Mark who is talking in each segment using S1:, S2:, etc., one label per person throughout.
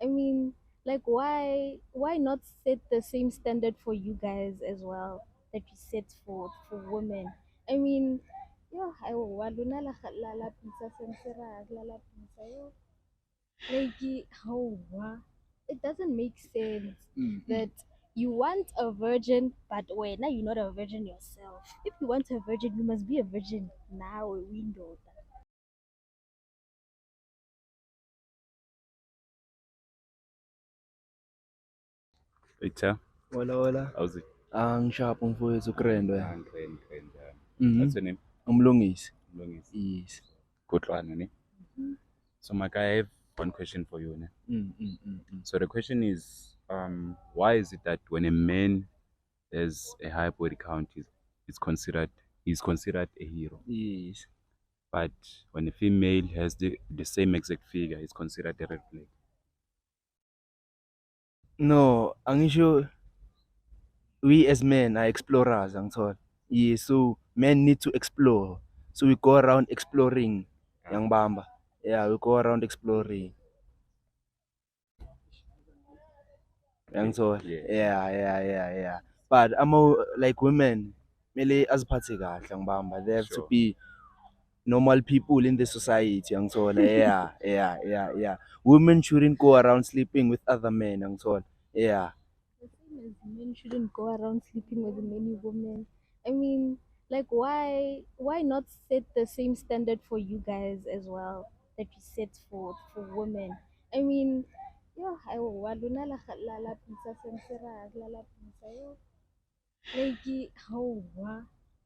S1: I mean, like why not set the same standard for you guys as well that you set for women? I mean, yo, wa lona la lapisa sensera la lapisa yo. Like how it doesn't make sense that you want a virgin, but wait, now you're not a virgin yourself. If you want a virgin, you must be a virgin now. A window.
S2: Victor,
S3: Hola, hola.
S2: how's it?
S3: Ngishapha mfowethu ukrendo ya.
S2: Grand.
S3: Mhm.
S2: What's your name?
S3: Umlungisi.
S2: Longis.
S3: Yes.
S2: Kotlwana, ne?
S1: Mhm.
S2: So, Maka, I have one question for you. Ne?
S3: Mm.
S2: So the question is, why is it that when a man has a high body count, is considered he's considered a hero,
S3: Yes.
S2: but when a female has the same exact figure, it's considered a red flag?
S3: No, angisho we as men are explorers angithola. Yes, so men need to explore. So we go around exploring yang bamba. Yeah, we go around exploring. Angithola.
S2: Yeah.
S3: Yeah. But like women, mele aziphathe kahle ngibamba. They have to
S2: Sure.
S3: be normal people in the society angithola. Yeah. Women shouldn't go around sleeping with other men angithola. Yeah.
S1: The same as men shouldn't go around sleeping with many women. I mean, like why not set the same standard for you guys as well that you set for women? I mean, yo, wa lona la pizza sensera la pizza yo. Like how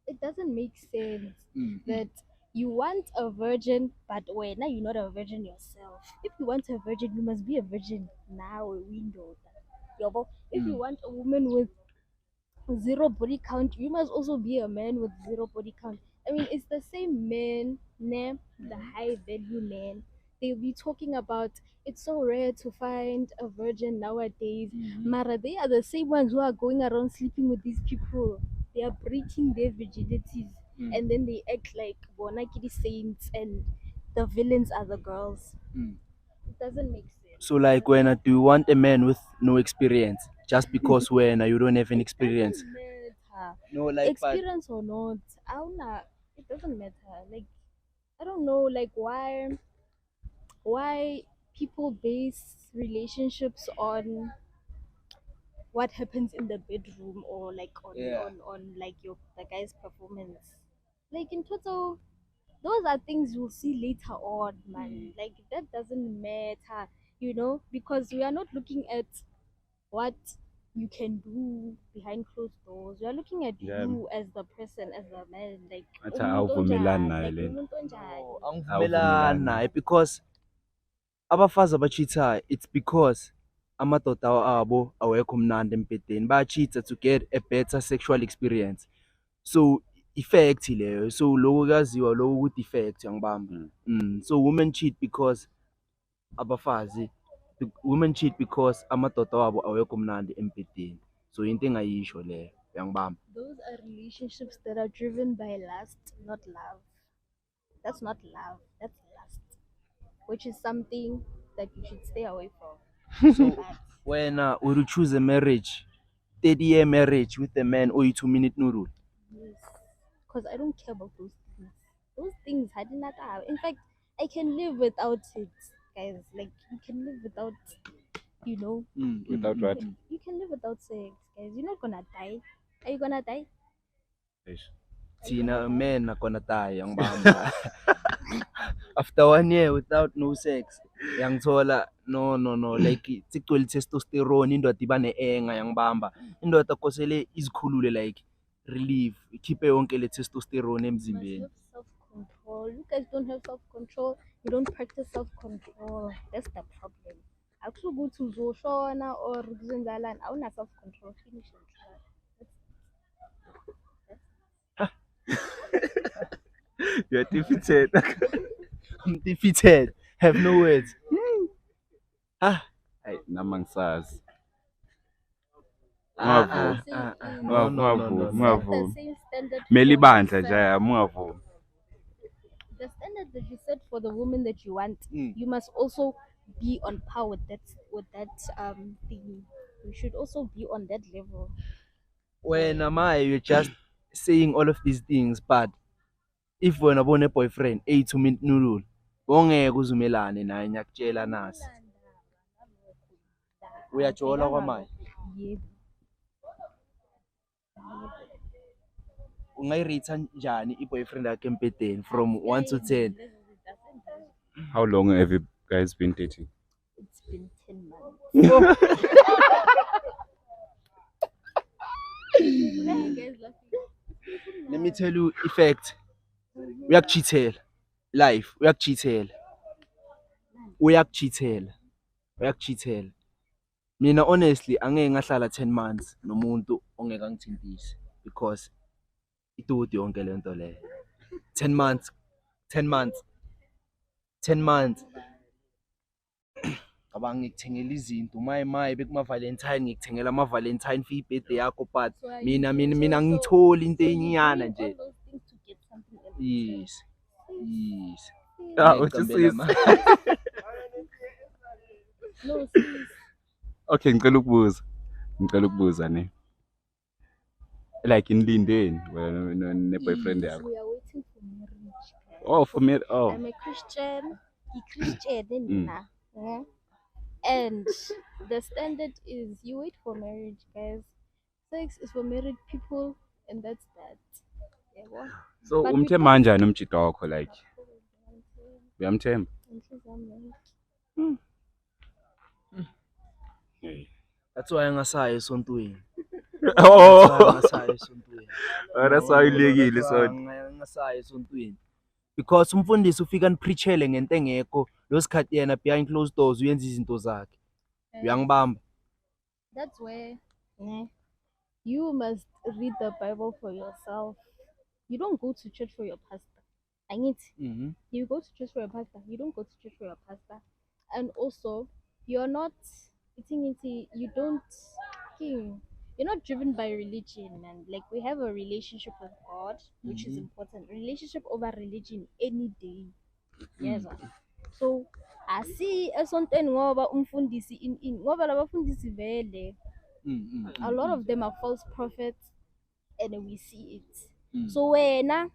S1: it doesn't make sense that you want a virgin, but wait, now you're not a virgin yourself. If you want a virgin, you must be a virgin now. A window. Yobo. If you want a woman with zero body count, you must also be a man with zero body count. I mean, it's the same men, ne, the high value men. They'll be talking about it's so rare to find a virgin nowadays. Mara, they are the same ones who are going around sleeping with these people. They are breaking their virginities and then they act like Bonakiri saints and the villains are the girls. It doesn't make sense.
S3: So like when do you want a man with no experience just because when you don't have an experience?
S1: Doesn't matter.
S3: No, like but
S1: Experience or not, I don't know. It doesn't matter. Like I don't know, like why people base relationships on what happens in the bedroom or like
S3: yeah.
S1: on like your the guy's performance. Like in total, those are things you'll see later on, man. Like that doesn't matter, because we are not looking at what you can do behind closed doors. We are looking at
S2: Yeah.
S1: you as the person, as a man, like
S2: Athi
S1: umuntu
S2: awuvumelani
S1: onjani,
S2: naye
S1: like
S2: lento.
S1: umuntu onjani.
S3: No,
S2: Awuvumelani.
S3: angivumelani naye because abafazi abachithayo it's because amadoda abo awekho mnandi empedeni bayachitha to get a better sexual experience. So effect leyo, so lokho kuyaziwa lokho ukuthi effect yangibamba. So women cheat because abafazi women cheat because amadoda wabo awekho mnandi empedeni. So into engayisho leyo yangibamba.
S1: Those are relationships that are driven by lust, not love. That's not love. That's lust, which is something that you should stay away from.
S3: So
S1: But
S3: when would you choose a marriage, 30-year marriage with a man or 2-minute noodle?
S1: yes, because I don't care about those things. Those things, I did not have. In fact, I can live without it, guys. Like you can live without, you know,
S2: Without what?
S1: you can live without sex, guys. You're not gonna die. Are you gonna die?
S2: Eish.
S1: Are you gonna
S3: Tina
S1: die?
S3: men gonna die yangibamba. After 1 year without no sex, yangithola no like sigcwele testosterone indoda iba ne-enga yangibamba. Indoda kosele izikhulule like relieve, ikhiphe yonke le testosterone
S1: You must
S3: emzimbeni.
S1: have self-control. You guys don't have self-control. You don't practice self-control. That's the problem. Akusukuthi uzoshona or kuzenzakalani awuna self-control. Finish and try.
S3: You're defeated. I'm defeated. Have no words.
S2: Hayi nami angisazi.
S3: Ah,
S2: Ungavumi.
S3: ah, ah.
S1: No,
S2: Ungavumi.
S1: set the same standard
S2: Kumele
S1: for
S2: ibandla nje
S1: yourself.
S2: ungavumi.
S1: The standard that you set for the woman that you want,
S3: Mm.
S1: you must also be on par with that with that thing. We should also be on that level.
S3: When am I? You're just saying all of these things, but if wena bona boyfriend 8 minute nulul, bongeke uzumelane naye ngiyakutshela nasi. Uyajola kwamanje.
S1: Yebo.
S3: Ungayirate njani i-boyfriend yakhe empedeni from 1 to 10?
S2: How long have you guys been dating?
S1: It's been 10 months. Why are you guys laughing?
S3: Let me tell you effect. Uyakucheatela. Life, uyakucheatela. Uyakucheatela. Mina honestly angeke ngahlala 10 months nomuntu ongeke angithintise because itoti yonke lento le. 10 months. 10 months. Cabanga ngikuthengela izinto maye bekuma Valentine ngikuthengela ama Valentine for ibirthday yakho but
S1: So are
S3: mina
S1: you
S3: ngitholi into
S1: so you
S3: enyana
S1: doing
S3: nje.
S1: all those things to get something else.
S3: Yes.
S2: Ah,
S3: Ngeke
S2: uthi
S3: ngicambela
S2: sis.
S1: No, sis.
S2: Okay, ngicela ukubuza ne. Like inilindeni wena ne-boyfriend yakho.
S1: We are waiting for marriage. Guys.
S2: Oh, for me. Oh.
S1: I'm a Christian. Christian now. Yeah. And the standard is you wait for marriage, guys. Sex is for married people, and that's that. Yeah, well,
S2: So
S1: but
S2: umthemba kanjani umjito wakho like? Uyamthemba? Hey.
S3: That's why ngasaya esontweni.
S2: Oh.
S3: Ngasaya esontweni.
S2: That's why ulekile so.
S3: Ngasaya esontweni. Because umfundisi ufika nipreachele ngento engekho lo sikhathi yena behind closed doors uyenza izinto zakhe. Uyangibamba.
S1: That's where you must read the Bible for yourself. You don't go to church for your pastor. I need you go to church for your pastor. You don't go to church for your pastor. And also, you're not you don't you're not driven by religion, man. Like we have a relationship with God, which is important. Relationship over religion any day. Yes. So asi esontweni ngoba umfundisi in ngoba labafundisi vele a lot of them are false prophets and we see it. So wena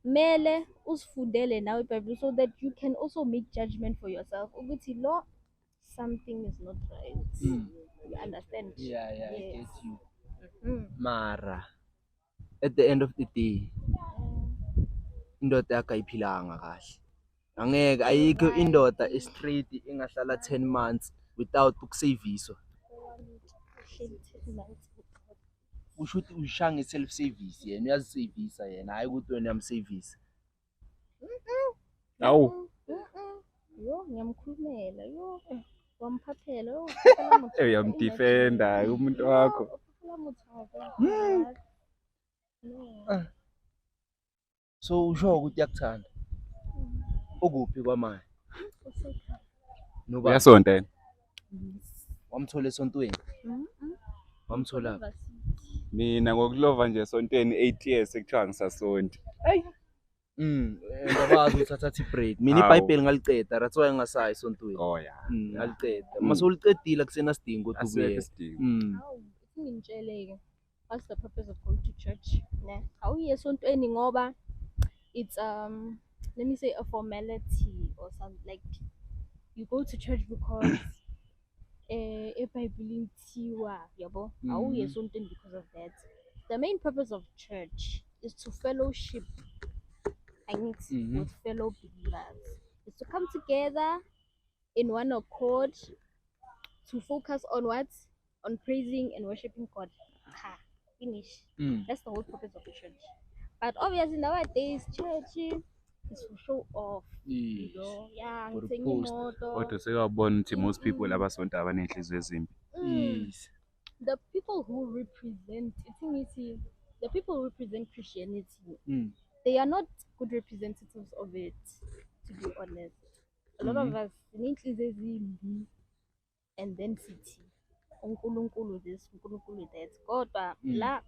S1: mele usifundele nawe iBhayibheli so that you can also make judgment for yourself ukuthi lo something is not right. You understand?
S3: Yeah,
S1: Yes.
S3: I get you. Mara at the end of the day indoda yakhe ayiphilanga kahle. Angeke ayikho indoda straight engahlala 10 months without ukusaviswa. Usho ukuthi ushange self service yena uyazisavisa yena hayi ukuthi wena uyamsavisa.
S2: Awu.
S1: Yo ngiyamkhulumela yo wamphaphela yo
S2: Uyamdefenda umuntu wakho.
S3: So usho ukuthi uyakuthanda. Okuphi kwamanje? Noba
S2: Uyasonta yena.
S3: wamthola esontweni. Wamthola.
S2: Mina ngokulova nje esontweni 8 years sekuthiwa ngisasonti.
S3: Ngabazi uthatha i-break. Mina iBhayibheli ngaliceda, that's why ngingasayi esontweni.
S2: Oh yeah.
S3: Ngaliceda. Mase uliqedile kusena sidingo ukuthi ubuye.
S1: Ngitshele-ke what's the purpose of going to church? Ne? Awuye esontweni ngoba it's let me say a formality or something like you go to church because eBhayibhelini kuthiwa yabo awuye esontweni because of that. The main purpose of church is to fellowship with fellow believers. It's to come together in one accord to focus on what? On praising and worshiping God. Finish. That's the whole purpose of the church. But obviously nowadays church is for show off. You know? Yeah,
S3: For the
S1: ngithenga
S3: post.
S1: imoto.
S2: Kodwa sekuyabona ukuthi most people abasonta abanenhliziyo ezimbi.
S3: Yes.
S1: The people who represent the people who represent Christianity, they are not good representatives of it, to be honest. A lot of us need and then city. uNkulunkulu this, uNkulunkulu that. Kodwa la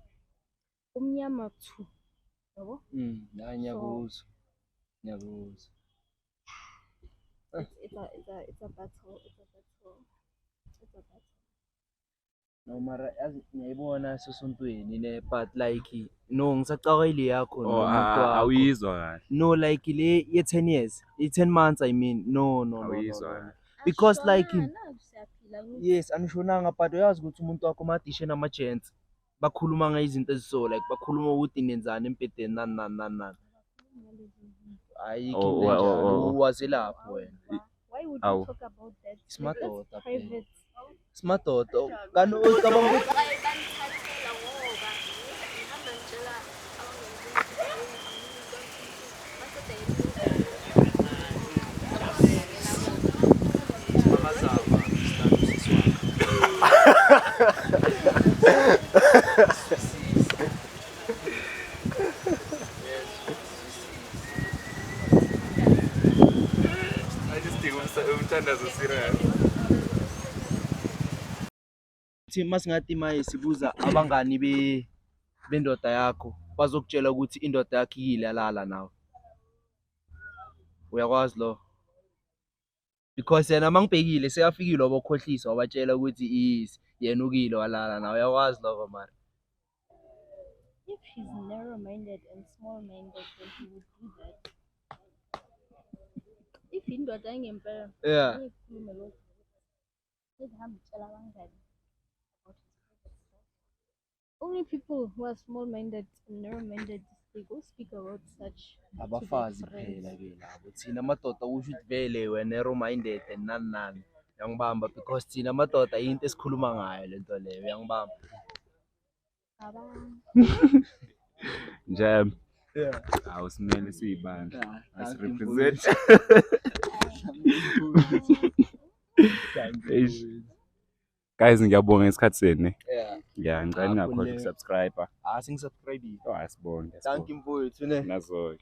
S1: umnyama thu. Yabo?
S3: Ngiyakuzwa.
S1: It's a battle. It's a battle. it's a battle.
S3: No mara yazi ngiyayibona sesontweni ne but like no ngisacaka ile yakho
S2: Oh,
S3: nomuntu wakho.
S2: awuyizwa kahle.
S3: No like le ye 10 years, i-10 months I mean. No.
S2: Awuyizwa kahle.
S3: Because like
S1: Ashona, siyaphila ngithi.
S3: yes anishonanga but uyazi ukuthi umuntu wakho madishe nama-gents bakhuluma ngezinto eziso like bakhuluma ukuthi nenzani empedeni nani. Ayikho
S2: Oh,
S3: into enjalo,
S2: oh.
S3: waze lapho wena.
S1: Why would
S2: Awu.
S1: you talk about that?
S3: It's
S1: Like,
S3: madoda,
S1: that's private.
S3: Simadoda kanti ucabanga ukuthi
S2: I just think umthandazo serious.
S3: masingathi maye sibuza abangani bendoda yakho bazokutshela ukuthi indoda yakho iyile yalala nawe. Uyakwazi lo? Because yena mangibhekile sekafikile wabokhohlisa wabatshela ukuthi yena ukile walala nawe. Uyakwazi lokho mara.
S1: If she's narrow-minded and small-minded, then he would do that. If indoda ingempela,
S3: Yeah.
S1: angikhulume lokho. Ngihambe ngitshela abangani about his private stuff. Only people who are small-minded and narrow-minded, they go speak about such to their
S3: Abafazi
S1: friends.
S3: kuphela ke labo. Thina amadoda usho ukuthi vele wena narrow minded and nani. Uyangibamba because thina amadoda into esikhuluma ngayo lento leyo. Uyangibamba.
S1: Abang-
S2: Nje
S3: Yeah.
S2: awusimele siyibandla.
S3: Thank you,
S2: Asirepresent.
S3: Thank you.
S2: Eish. Guys, ngiyabonga ngesikhathi senu.
S3: Yeah.
S2: Yeah, ngicela ningakhohlwa
S3: Khululeka.
S2: ukusubscribe.
S3: Singisubscribe.
S2: Oh, asibonge.
S3: Thank you mfowethu ne.
S2: Nazo.